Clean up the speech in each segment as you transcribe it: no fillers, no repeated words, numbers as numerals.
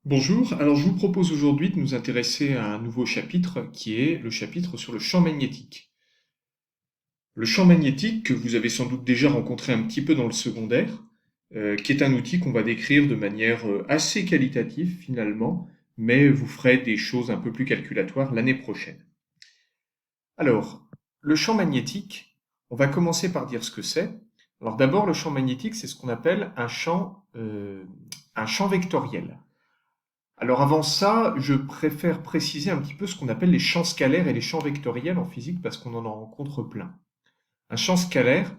Bonjour, alors je vous propose aujourd'hui de nous intéresser à un nouveau chapitre qui est le chapitre sur le champ magnétique. Le champ magnétique, que vous avez sans doute déjà rencontré un petit peu dans le secondaire, qui est un outil qu'on va décrire de manière assez qualitative finalement, mais vous ferez des choses un peu plus calculatoires l'année prochaine. Alors, le champ magnétique, on va commencer par dire ce que c'est. Alors d'abord, le champ magnétique, c'est ce qu'on appelle un champ vectoriel. Alors avant ça, je préfère préciser un petit peu ce qu'on appelle les champs scalaires et les champs vectoriels en physique parce qu'on en rencontre plein. Un champ scalaire,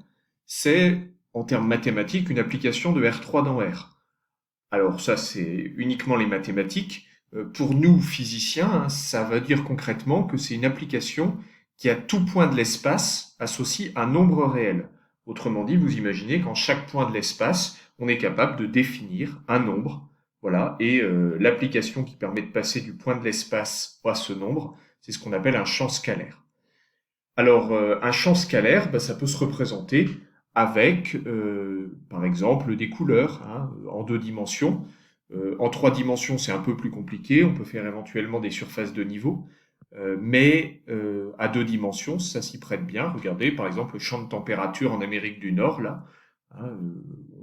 c'est en termes mathématiques une application de R3 dans R. Alors ça, c'est uniquement les mathématiques. Pour nous, physiciens, hein, ça veut dire concrètement que c'est une application qui à tout point de l'espace associe un nombre réel. Autrement dit, vous imaginez qu'en chaque point de l'espace, on est capable de définir un nombre. Voilà, et l'application qui permet de passer du point de l'espace à ce nombre, c'est ce qu'on appelle un champ scalaire. Alors, un champ scalaire, bah, ça peut se représenter avec, par exemple, des couleurs hein, en deux dimensions. En trois dimensions, c'est un peu plus compliqué. On peut faire éventuellement des surfaces de niveau. Mais à deux dimensions, ça s'y prête bien. Regardez, par exemple, le champ de température en Amérique du Nord, là. Hein,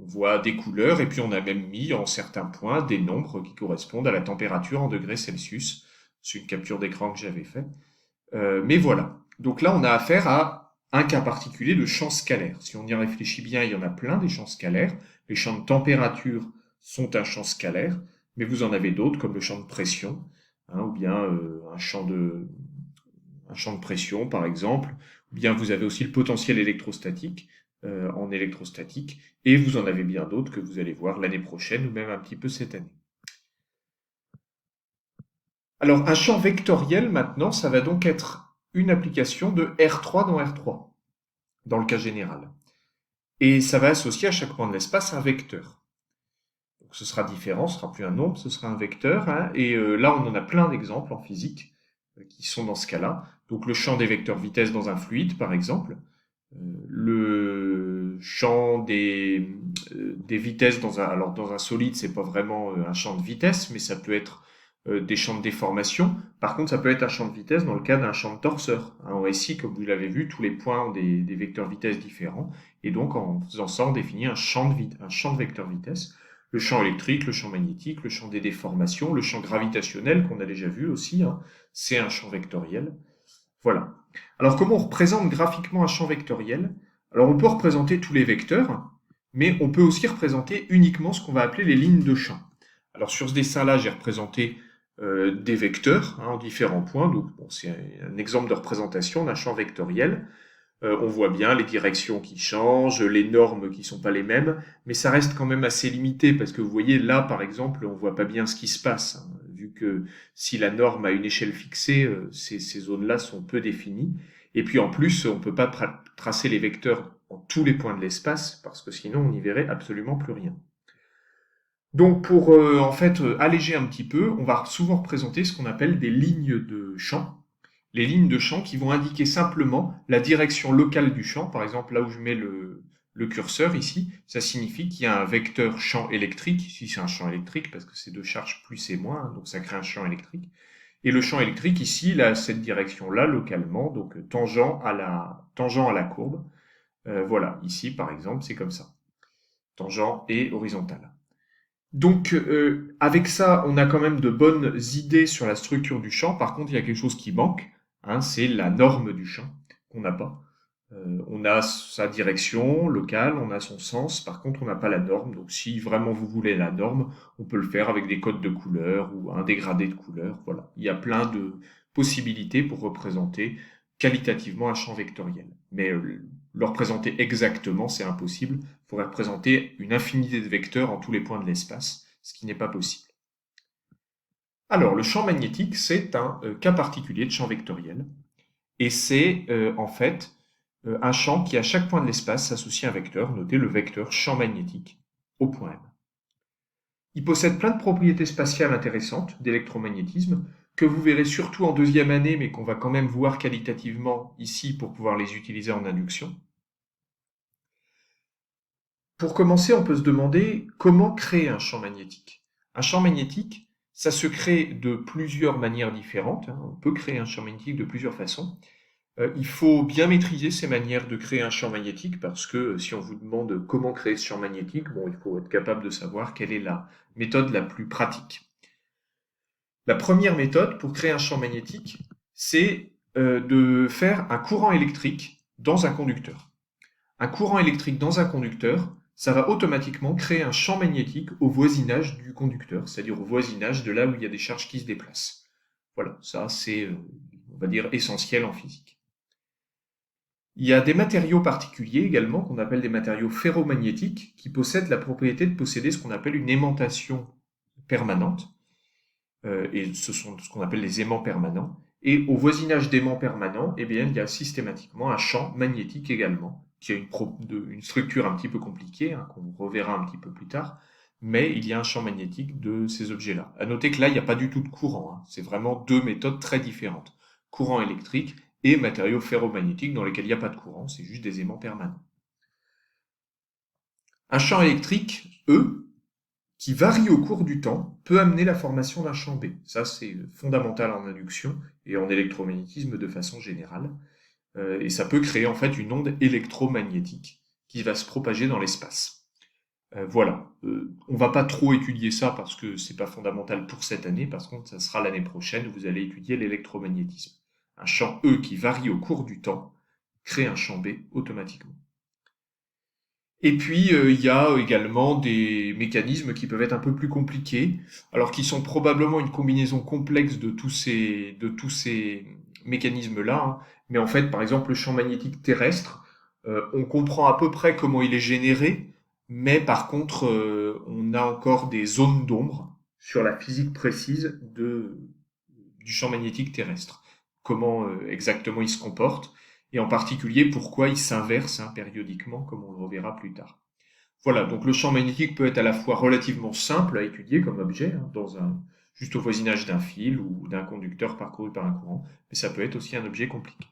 on voit des couleurs et puis on a même mis en certains points des nombres qui correspondent à la température en degrés Celsius. C'est une capture d'écran que j'avais faite. Mais voilà. Donc là, on a affaire à un cas particulier de champ scalaire. Si on y réfléchit bien, il y en a plein des champs scalaires. Les champs de température sont un champ scalaire, mais vous en avez d'autres comme le champ de pression, hein, ou bien un champ de pression par exemple, ou bien vous avez aussi le potentiel électrostatique en électrostatique, et vous en avez bien d'autres que vous allez voir l'année prochaine ou même un petit peu cette année. Alors un champ vectoriel maintenant, ça va donc être une application de R3 dans R3. Dans le cas général. Et ça va associer à chaque point de l'espace un vecteur. Donc ce sera différent, ce sera plus un nombre, ce sera un vecteur. Hein, et là, on en a plein d'exemples en physique qui sont dans ce cas-là. Donc le champ des vecteurs vitesse dans un fluide, par exemple. Le champ des vitesses alors dans un solide, c'est pas vraiment un champ de vitesse, mais ça peut être des champs de déformation. Par contre, ça peut être un champ de vitesse dans le cas d'un champ de torseur. Hein, en SI, comme vous l'avez vu, tous les points ont des vecteurs vitesse différents. Et donc, en faisant ça, on définit un champ de vecteurs vitesse. Le champ électrique, le champ magnétique, le champ des déformations, le champ gravitationnel qu'on a déjà vu aussi, hein, c'est un champ vectoriel. Voilà. Alors comment on représente graphiquement un champ vectoriel? Alors on peut représenter tous les vecteurs, mais on peut aussi représenter uniquement ce qu'on va appeler les lignes de champ. Alors sur ce dessin-là, j'ai représenté des vecteurs hein, en différents points. Donc bon, c'est un exemple de représentation d'un champ vectoriel. On voit bien les directions qui changent, les normes qui sont pas les mêmes, mais ça reste quand même assez limité parce que vous voyez là, par exemple, on voit pas bien ce qui se passe, hein, vu que si la norme a une échelle fixée, ces zones-là sont peu définies. Et puis en plus, on peut pas tracer les vecteurs en tous les points de l'espace parce que sinon on n'y verrait absolument plus rien. Donc pour en fait alléger un petit peu, on va souvent représenter ce qu'on appelle des lignes de champ. Les lignes de champ qui vont indiquer simplement la direction locale du champ. Par exemple, là où je mets le curseur ici, ça signifie qu'il y a un vecteur champ électrique. Ici, c'est un champ électrique parce que c'est deux charges plus et moins, hein, donc ça crée un champ électrique. Et le champ électrique ici, il a cette direction-là localement, donc tangent à la courbe. Voilà, ici par exemple, c'est comme ça. Tangent et horizontal. Donc, avec ça, on a quand même de bonnes idées sur la structure du champ. Par contre, il y a quelque chose qui manque, hein, c'est la norme du champ qu'on n'a pas. On a sa direction locale, on a son sens. Par contre, on n'a pas la norme. Donc, si vraiment vous voulez la norme, on peut le faire avec des codes de couleurs ou un dégradé de couleurs. Voilà, il y a plein de possibilités pour représenter qualitativement un champ vectoriel. Mais le représenter exactement, c'est impossible. Il faudrait représenter une infinité de vecteurs en tous les points de l'espace, ce qui n'est pas possible. Alors, le champ magnétique, c'est un cas particulier de champ vectoriel. Et c'est en fait un champ qui, à chaque point de l'espace, s'associe à un vecteur, notez le vecteur champ magnétique, au point M. Il possède plein de propriétés spatiales intéressantes d'électromagnétisme, que vous verrez surtout en deuxième année, mais qu'on va quand même voir qualitativement ici pour pouvoir les utiliser en induction. Pour commencer, on peut se demander comment créer un champ magnétique. Un champ magnétique, Ça se crée de plusieurs manières différentes, hein. On peut créer un champ magnétique de plusieurs façons. Il faut bien maîtriser ces manières de créer un champ magnétique parce que si on vous demande comment créer ce champ magnétique, bon, il faut être capable de savoir quelle est la méthode la plus pratique. La première méthode pour créer un champ magnétique, c'est de faire un courant électrique dans un conducteur. Un courant électrique dans un conducteur, ça va automatiquement créer un champ magnétique au voisinage du conducteur, c'est-à-dire au voisinage de là où il y a des charges qui se déplacent. Voilà, ça c'est, on va dire, essentiel en physique. Il y a des matériaux particuliers également, qu'on appelle des matériaux ferromagnétiques, qui possèdent la propriété de posséder ce qu'on appelle une aimantation permanente, et ce sont ce qu'on appelle les aimants permanents. Et au voisinage d'aimants permanents, eh bien, il y a systématiquement un champ magnétique également, qui a une structure un petit peu compliquée, hein, qu'on reverra un petit peu plus tard, mais il y a un champ magnétique de ces objets-là. À noter que là, il n'y a pas du tout de courant, hein. C'est vraiment deux méthodes très différentes. Courant électrique et matériaux ferromagnétiques dans lesquels il n'y a pas de courant, c'est juste des aimants permanents. Un champ électrique, E, qui varie au cours du temps, peut amener la formation d'un champ B. Ça, c'est fondamental en induction et en électromagnétisme de façon générale. Et ça peut créer en fait une onde électromagnétique qui va se propager dans l'espace. Voilà. On va pas trop étudier ça parce que c'est pas fondamental pour cette année. Par contre, ça sera l'année prochaine où vous allez étudier l'électromagnétisme. Un champ E qui varie au cours du temps crée un champ B automatiquement. Et puis, il y a également des mécanismes qui peuvent être un peu plus compliqués, alors qui sont probablement une combinaison complexe de tous ces mécanismes-là, hein. Mais en fait, par exemple, le champ magnétique terrestre, on comprend à peu près comment il est généré, mais par contre, on a encore des zones d'ombre sur la physique précise du champ magnétique terrestre. Comment exactement il se comporte, et en particulier pourquoi il s'inverse, hein, périodiquement, comme on le reverra plus tard. Voilà, donc le champ magnétique peut être à la fois relativement simple à étudier comme objet, hein, juste au voisinage d'un fil ou d'un conducteur parcouru par un courant, mais ça peut être aussi un objet compliqué.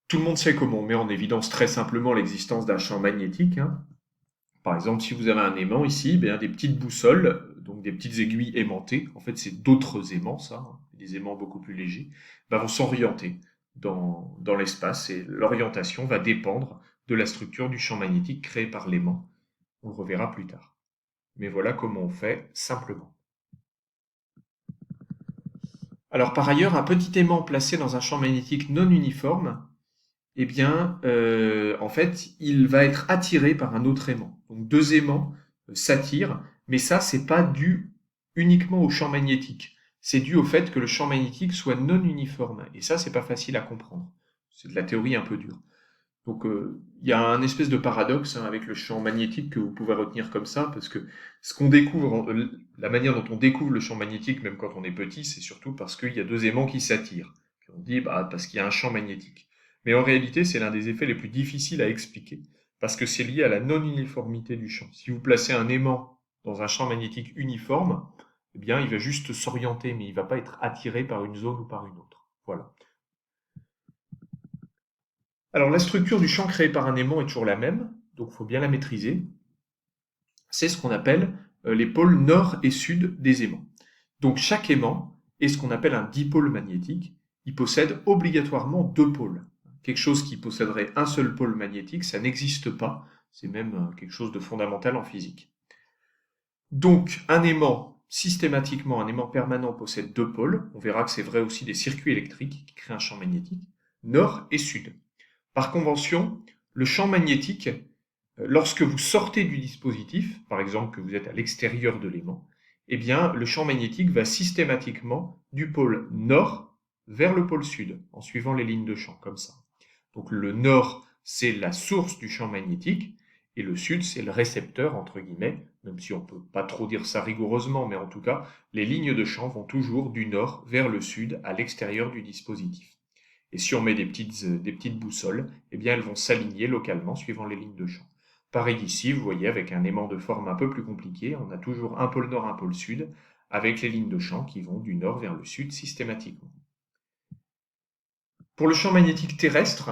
Tout le monde sait comment on met en évidence très simplement l'existence d'un champ magnétique, hein. Par exemple, si vous avez un aimant ici, bien, des petites boussoles, donc des petites aiguilles aimantées, en fait c'est d'autres aimants, ça, hein, des aimants beaucoup plus légers, vont s'orienter dans l'espace et l'orientation va dépendre de la structure du champ magnétique créé par l'aimant. On le reverra plus tard. Mais voilà comment on fait simplement. Alors par ailleurs, un petit aimant placé dans un champ magnétique non uniforme, eh bien, en fait, il va être attiré par un autre aimant. Donc deux aimants s'attirent, mais ça, c'est pas dû uniquement au champ magnétique. C'est dû au fait que le champ magnétique soit non uniforme. Et ça, c'est pas facile à comprendre. C'est de la théorie un peu dure. Donc, il y a un espèce de paradoxe, hein, avec le champ magnétique que vous pouvez retenir comme ça, parce que ce qu'on découvre, la manière dont on découvre le champ magnétique, même quand on est petit, c'est surtout parce qu'il y a deux aimants qui s'attirent. Puis on dit, bah, parce qu'il y a un champ magnétique. Mais en réalité, c'est l'un des effets les plus difficiles à expliquer, parce que c'est lié à la non-uniformité du champ. Si vous placez un aimant dans un champ magnétique uniforme, eh bien, il va juste s'orienter, mais il ne va pas être attiré par une zone ou par une autre. Voilà. Alors, la structure du champ créé par un aimant est toujours la même, donc il faut bien la maîtriser. C'est ce qu'on appelle les pôles nord et sud des aimants. Donc, chaque aimant est ce qu'on appelle un dipôle magnétique. Il possède obligatoirement deux pôles. Quelque chose qui posséderait un seul pôle magnétique, ça n'existe pas. C'est même quelque chose de fondamental en physique. Donc, un aimant, systématiquement, un aimant permanent possède deux pôles. On verra que c'est vrai aussi des circuits électriques qui créent un champ magnétique, nord et sud. Par convention, le champ magnétique, lorsque vous sortez du dispositif, par exemple que vous êtes à l'extérieur de l'aimant, eh bien, le champ magnétique va systématiquement du pôle nord vers le pôle sud, en suivant les lignes de champ, comme ça. Donc le nord, c'est la source du champ magnétique, et le sud, c'est le récepteur, entre guillemets, même si on ne peut pas trop dire ça rigoureusement, mais en tout cas, les lignes de champ vont toujours du nord vers le sud, à l'extérieur du dispositif. Et si on met des petites boussoles, eh bien elles vont s'aligner localement suivant les lignes de champ. Pareil ici, vous voyez, avec un aimant de forme un peu plus compliqué, on a toujours un pôle nord, un pôle sud, avec les lignes de champ qui vont du nord vers le sud systématiquement. Pour le champ magnétique terrestre,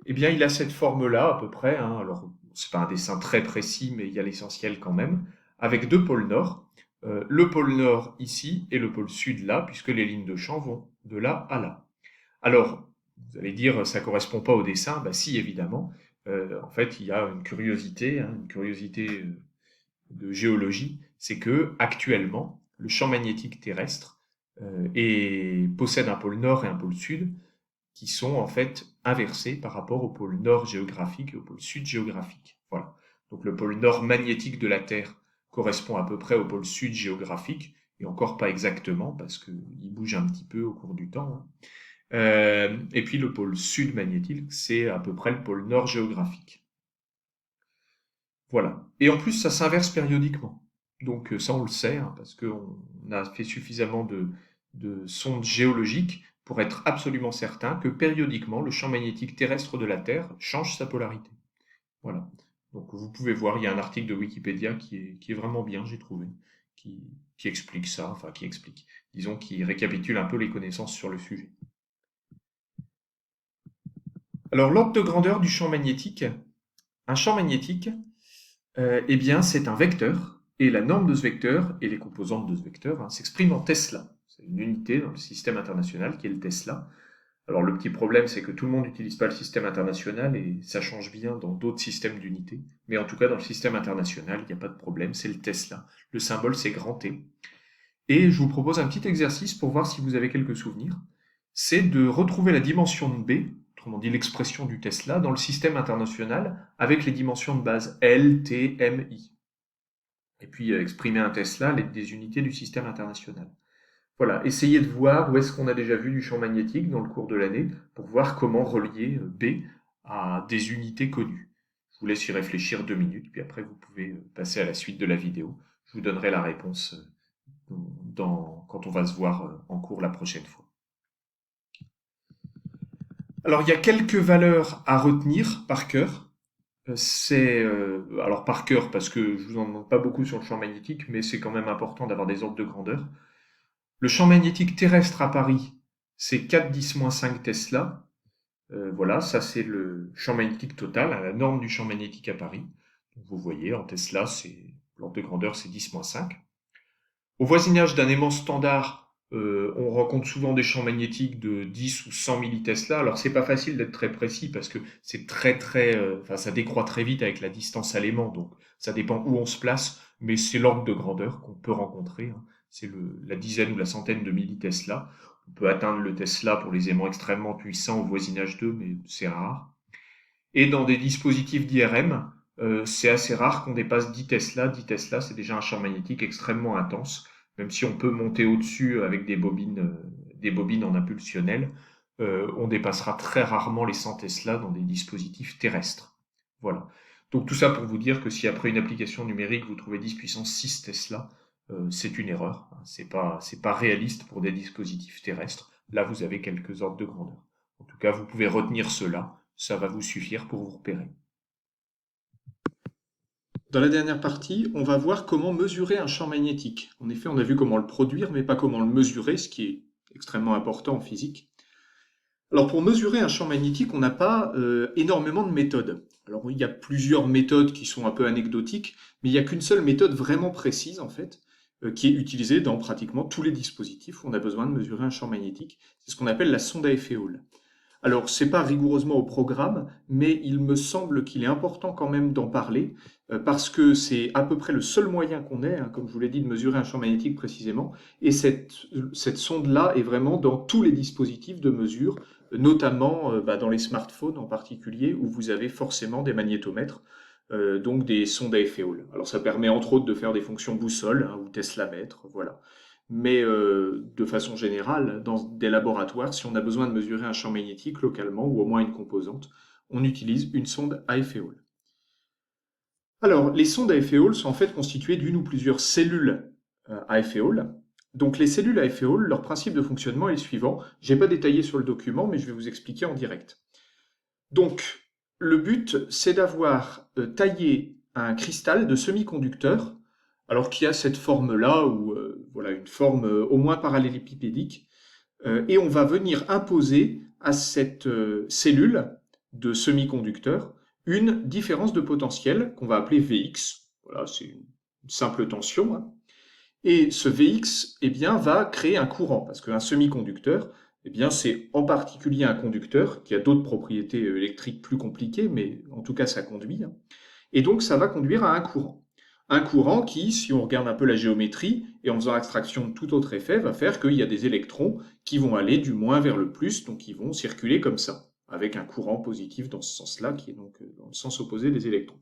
eh bien il a cette forme-là à peu près, hein. Alors c'est pas un dessin très précis, mais il y a l'essentiel quand même, avec deux pôles nord. le pôle nord ici et le pôle sud là, puisque les lignes de champ vont de là à là. Alors, vous allez dire, ça correspond pas au dessin. Bah si, évidemment. En fait, il y a une curiosité, hein, une curiosité de géologie, c'est que actuellement, le champ magnétique terrestre possède un pôle nord et un pôle sud qui sont en fait inversés par rapport au pôle nord géographique et au pôle sud géographique. Voilà. Donc le pôle nord magnétique de la Terre correspond à peu près au pôle sud géographique, et encore pas exactement parce qu'il bouge un petit peu au cours du temps, hein. Et puis le pôle sud magnétique, c'est à peu près le pôle nord géographique. Voilà. Et en plus, ça s'inverse périodiquement. Donc ça, on le sait, hein, parce qu'on a fait suffisamment de sondes géologiques pour être absolument certain que périodiquement, le champ magnétique terrestre de la Terre change sa polarité. Voilà. Donc vous pouvez voir, il y a un article de Wikipédia qui est vraiment bien, j'ai trouvé, qui, qui explique ça, enfin qui explique, disons, qui récapitule un peu les connaissances sur le sujet. Alors l'ordre de grandeur du champ magnétique, un champ magnétique, eh bien, c'est un vecteur, et la norme de ce vecteur et les composantes de ce vecteur, hein, s'expriment en Tesla. C'est une unité dans le système international qui est le Tesla. Alors le petit problème, c'est que tout le monde n'utilise pas le système international et ça change bien dans d'autres systèmes d'unités. Mais en tout cas, dans le système international, il n'y a pas de problème, c'est le Tesla. Le symbole, c'est grand T. Et je vous propose un petit exercice pour voir si vous avez quelques souvenirs. C'est de retrouver la dimension de B, autrement dit l'expression du Tesla, dans le système international avec les dimensions de base L, T, M, I. Et puis exprimer un Tesla à l'aide des unités du système international. Voilà, essayez de voir où est-ce qu'on a déjà vu du champ magnétique dans le cours de l'année pour voir comment relier B à des unités connues. Je vous laisse y réfléchir 2 minutes, puis après vous pouvez passer à la suite de la vidéo. Je vous donnerai la réponse quand on va se voir en cours la prochaine fois. Alors il y a quelques valeurs à retenir par cœur. Alors par cœur parce que je vous en demande pas beaucoup sur le champ magnétique, mais c'est quand même important d'avoir des ordres de grandeur. Le champ magnétique terrestre à Paris, c'est 4-10-5 Tesla. Voilà, ça c'est le champ magnétique total, la norme du champ magnétique à Paris. Donc, vous voyez, en Tesla, l'ordre de grandeur, c'est 10-5. Au voisinage d'un aimant standard, on rencontre souvent des champs magnétiques de 10 ou 100 millitesla. Alors c'est pas facile d'être très précis parce que c'est ça décroît très vite avec la distance à l'aimant, donc ça dépend où on se place, mais c'est l'ordre de grandeur qu'on peut rencontrer, hein. C'est la dizaine ou la centaine de millitesla. On peut atteindre le Tesla pour les aimants extrêmement puissants au voisinage d'eux, mais c'est rare. Et dans des dispositifs d'IRM, c'est assez rare qu'on dépasse 10 Tesla. 10 Tesla, c'est déjà un champ magnétique extrêmement intense, même si on peut monter au-dessus avec des bobines en impulsionnel. On dépassera très rarement les 100 Tesla dans des dispositifs terrestres. Voilà. Donc tout ça pour vous dire que si après une application numérique vous trouvez 10 puissance 6 Tesla, c'est une erreur. C'est pas réaliste pour des dispositifs terrestres. Là, vous avez quelques ordres de grandeur. En tout cas, vous pouvez retenir cela. Ça va vous suffire pour vous repérer. Dans la dernière partie, on va voir comment mesurer un champ magnétique. En effet, on a vu comment le produire, mais pas comment le mesurer, ce qui est extrêmement important en physique. Alors pour mesurer un champ magnétique, on n'a pas énormément de méthodes. Alors il y a plusieurs méthodes qui sont un peu anecdotiques, mais il n'y a qu'une seule méthode vraiment précise en fait, qui est utilisée dans pratiquement tous les dispositifs où on a besoin de mesurer un champ magnétique. C'est ce qu'on appelle la sonde à effet Hall. Alors, c'est pas rigoureusement au programme, mais il me semble qu'il est important quand même d'en parler, parce que c'est à peu près le seul moyen qu'on ait, hein, comme je vous l'ai dit, de mesurer un champ magnétique précisément. Et cette sonde-là est vraiment dans tous les dispositifs de mesure, notamment dans les smartphones en particulier, où vous avez forcément des magnétomètres, donc des sondes à effet Hall. Alors, ça permet entre autres de faire des fonctions boussole, hein, ou Tesla-mètre, voilà. Mais de façon générale, dans des laboratoires, si on a besoin de mesurer un champ magnétique localement, ou au moins une composante, on utilise une sonde à effet Hall. Alors, les sondes à effet Hall sont en fait constituées d'une ou plusieurs cellules à effet Hall. Donc, les cellules à effet Hall, leur principe de fonctionnement est le suivant. Je n'ai pas détaillé sur le document, mais je vais vous expliquer en direct. Donc, le but, c'est d'avoir taillé un cristal de semi-conducteur, alors qui a cette forme-là, ou voilà, une forme au moins parallélépipédique, et on va venir imposer à cette cellule de semi-conducteur une différence de potentiel qu'on va appeler Vx. Voilà, c'est une simple tension, hein. Et ce Vx, eh bien, va créer un courant, parce qu'un semi-conducteur, eh bien, c'est en particulier un conducteur qui a d'autres propriétés électriques plus compliquées, mais en tout cas, ça conduit, hein. Et donc, ça va conduire à un courant. Un courant qui, si on regarde un peu la géométrie, et en faisant abstraction de tout autre effet, va faire qu'il y a des électrons qui vont aller du moins vers le plus, donc ils vont circuler comme ça, avec un courant positif dans ce sens-là, qui est donc dans le sens opposé des électrons.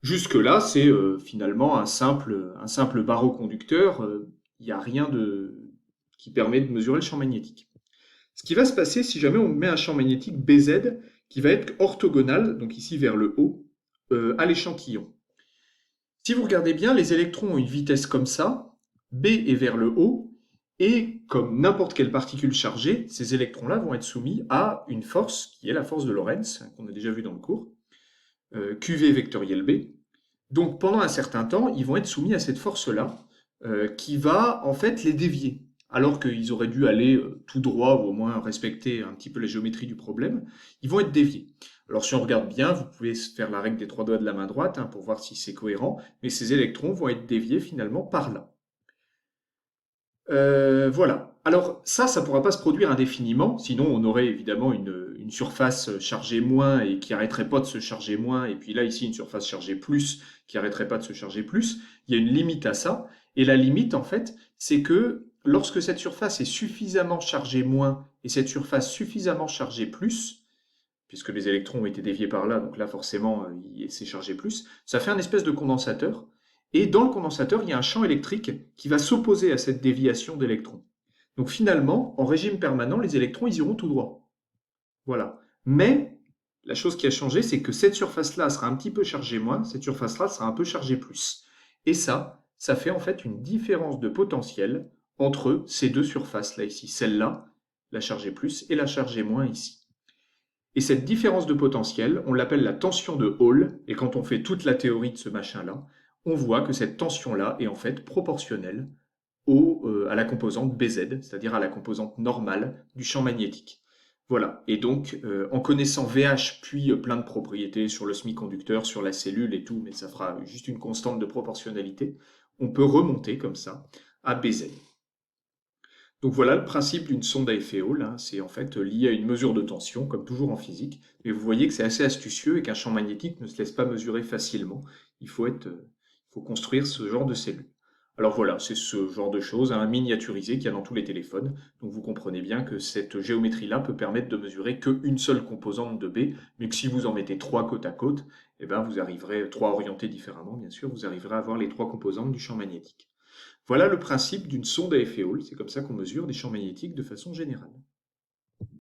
Jusque-là, c'est finalement un simple barreau conducteur. Il n'y a rien qui permet de mesurer le champ magnétique. Ce qui va se passer si jamais on met un champ magnétique BZ qui va être orthogonal, donc ici vers le haut, à l'échantillon. Si vous regardez bien, les électrons ont une vitesse comme ça, B est vers le haut, et comme n'importe quelle particule chargée, ces électrons-là vont être soumis à une force qui est la force de Lorentz, qu'on a déjà vu dans le cours, QV vectoriel B. Donc pendant un certain temps, ils vont être soumis à cette force-là, qui va en fait les dévier. Alors qu'ils auraient dû aller tout droit, ou au moins respecter un petit peu la géométrie du problème, ils vont être déviés. Alors si on regarde bien, vous pouvez faire la règle des trois doigts de la main droite, hein, pour voir si c'est cohérent, mais ces électrons vont être déviés finalement par là. Voilà. Alors ça ne pourra pas se produire indéfiniment, sinon on aurait évidemment une surface chargée moins et qui arrêterait pas de se charger moins, et puis là ici une surface chargée plus qui arrêterait pas de se charger plus. Il y a une limite à ça, et la limite en fait, c'est que lorsque cette surface est suffisamment chargée moins et cette surface suffisamment chargée plus, puisque les électrons ont été déviés par là, donc là forcément c'est chargé plus, ça fait un espèce de condensateur. Et dans le condensateur, il y a un champ électrique qui va s'opposer à cette déviation d'électrons. Donc finalement, en régime permanent, les électrons, ils iront tout droit. Voilà. Mais la chose qui a changé, c'est que cette surface-là sera un petit peu chargée moins, cette surface-là sera un peu chargée plus. Et ça fait en fait une différence de potentiel entre ces deux surfaces-là ici, celle-là, la chargée plus, et la chargée moins ici. Et cette différence de potentiel, on l'appelle la tension de Hall, et quand on fait toute la théorie de ce machin-là, on voit que cette tension-là est en fait proportionnelle à la composante Bz, c'est-à-dire à la composante normale du champ magnétique. Voilà, et donc en connaissant VH puis plein de propriétés sur le semi-conducteur, sur la cellule et tout, mais ça fera juste une constante de proportionnalité, on peut remonter comme ça à Bz. Donc voilà le principe d'une sonde à effet Hall, hein. C'est en fait lié à une mesure de tension, comme toujours en physique. Mais vous voyez que c'est assez astucieux et qu'un champ magnétique ne se laisse pas mesurer facilement. Il faut construire ce genre de cellule. Alors voilà, c'est ce genre de choses, hein, miniaturisé qu'il y a dans tous les téléphones. Donc vous comprenez bien que cette géométrie-là peut permettre de mesurer qu'une seule composante de B, mais que si vous en mettez trois côte à côte, eh ben vous arriverez, trois orientés différemment bien sûr, vous arriverez à avoir les trois composantes du champ magnétique. Voilà le principe d'une sonde à effet Hall, c'est comme ça qu'on mesure des champs magnétiques de façon générale.